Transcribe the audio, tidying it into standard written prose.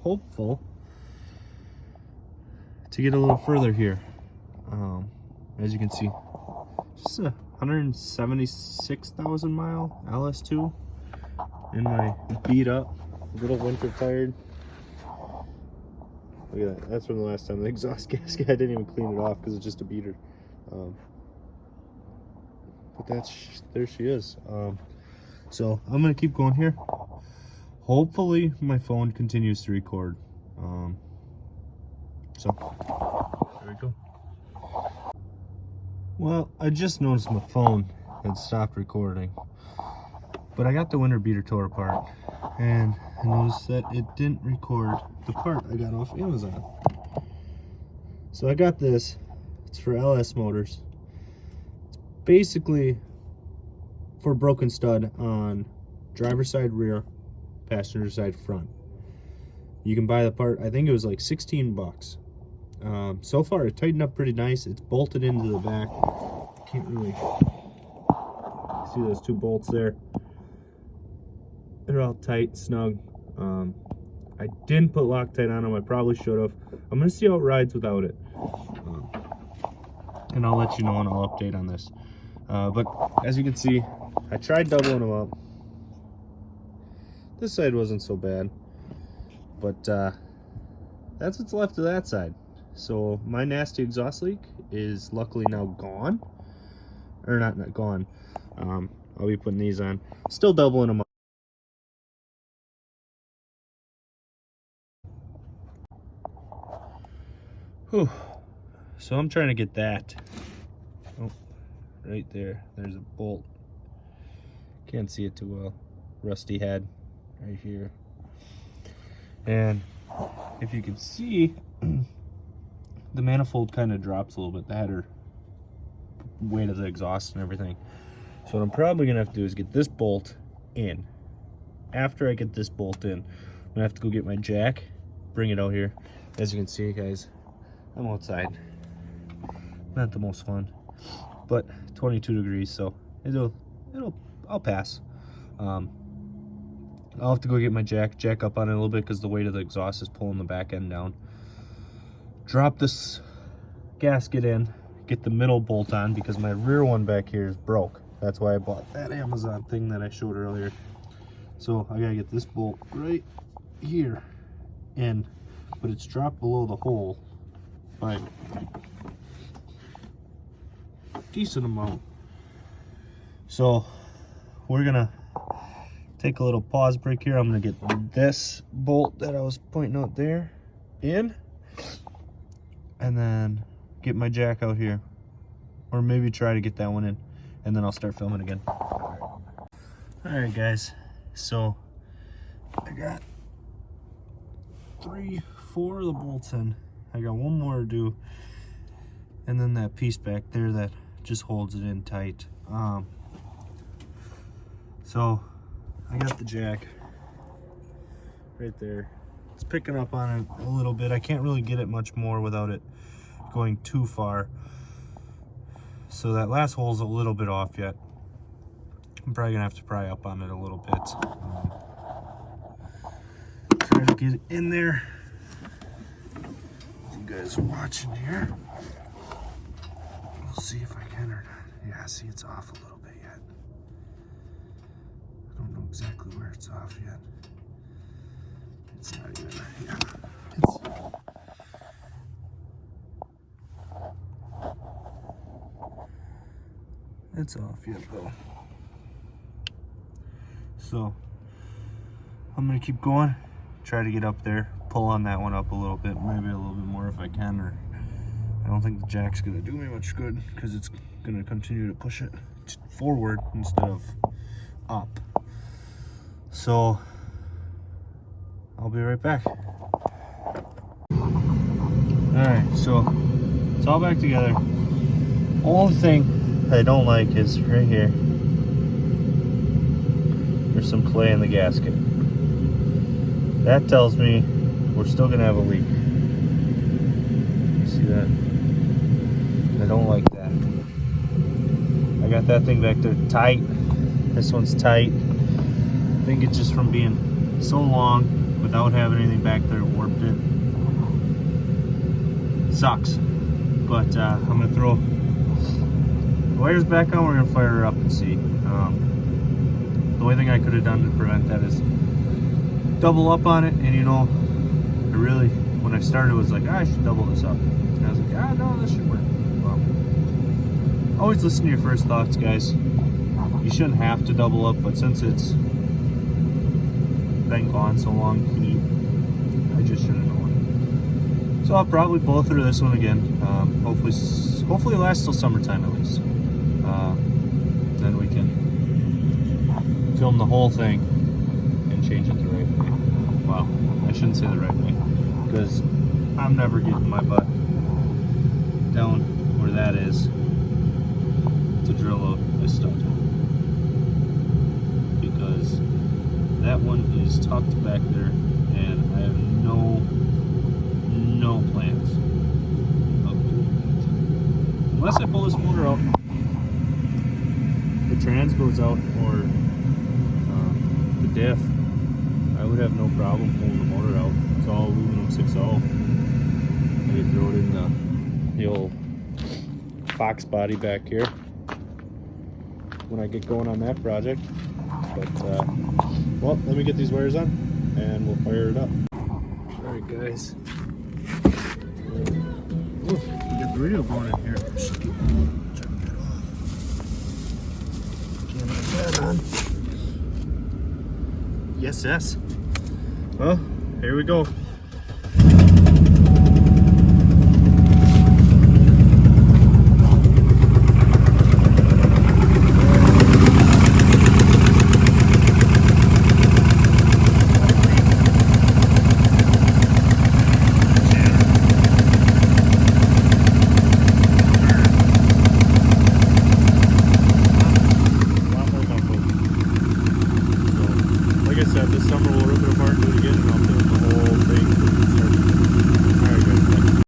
hopeful to get a little further here. As you can see, just a 176,000 mile LS2 in my beat up little winter tired. Look at that. That's from the last time. The exhaust gasket, I didn't even clean it off because it's just a beater. But there she is. So I'm gonna keep going here. Hopefully my phone continues to record. So there we go. Well, I just noticed my phone had stopped recording, but I got the winter beater tore apart, and I noticed that it didn't record the part I got off Amazon. So I got this. It's for LS motors. It's basically for a broken stud on driver's side rear, passenger side front. You can buy the part, I think it was like 16 bucks. So far it tightened up pretty nice. It's bolted into the back. Can't really see those two bolts there. They're all tight, snug. I didn't put Loctite on them. I probably should have. I'm gonna see how it rides without it, and I'll let you know, and I'll update on this. But as you can see, I tried doubling them up. This side wasn't so bad, but that's what's left of that side. So my nasty exhaust leak is luckily now gone, or not gone. I'll be putting these on, still doubling them up. Whew. So I'm trying to get that. Oh, right there. There's a bolt. Can't see it too well. Rusty head right here. And if you can see, the manifold kind of drops a little bit. The header, weight of the exhaust and everything. So what I'm probably gonna have to do is get this bolt in. After I get this bolt in, I'm gonna have to go get my jack, bring it out here. As you can see, guys, I'm outside. Not the most fun, but 22 degrees, so I'll pass. I'll have to go get my jack up on it a little bit because the weight of the exhaust is pulling the back end down. Drop this gasket in, get the middle bolt on because my rear one back here is broke. That's why I bought that Amazon thing that I showed earlier. So I gotta get this bolt right here in, but it's dropped below the hole by a decent amount. So we're gonna take a little pause break here. I'm gonna get this bolt that I was pointing out there in, and then get my jack out here, or maybe try to get that one in, and then I'll start filming again. All right guys, so I got 4 of the bolts in. I got one more to do, and then that piece back there that just holds it in tight. So I got the jack right there. It's picking up on it a little bit. I can't really get it much more without it going too far. So that last hole's a little bit off yet. I'm probably gonna have to pry up on it a little bit. Try to get it in there. You guys are watching here. We'll see if I can or not. Yeah, see, it's off a little bit yet. I don't know exactly where it's off yet. It's not even, yeah. It's off yet though. So I'm gonna keep going, try to get up there, pull on that one up a little bit, maybe a little bit more if I can, or I don't think the jack's gonna do me much good because it's gonna continue to push it forward instead of up. So I'll be right back. Alright, so it's all back together. Only thing I don't like is right here. There's some clay in the gasket. That tells me we're still gonna have a leak. See that? I don't like that. I got that thing back there tight. This one's tight. I think it's just from being so long without having anything back there, warped it. Sucks. But I'm gonna throw the wires back on. We're gonna fire her up and see. The only thing I could have done to prevent that is double up on it, and you know, I really, when I started, was like, I should double this up, and I was like, no, this should work. Well, always listen to your first thoughts, guys. You shouldn't have to double up, but since it's been gone so long, I just should have known. So I'll probably blow through this one again. Hopefully it lasts till summertime at least. Then we can film the whole thing and change it the right way. Well, I shouldn't say the right way, because I'm never getting my butt down where that is to drill out a stud, because that one is tucked back there, and I have no plans of doing that unless I pull this motor out. The trans goes out, or the diff, I would have no problem pulling the motor out. It's all aluminum 6.0. I could throw it in the old box body back here when I get going on that project. But well, let me get these wires on and we'll fire it up. Alright guys, we got the radio going in here. Turn that off. Can't have that on. Yes. Well, here we go.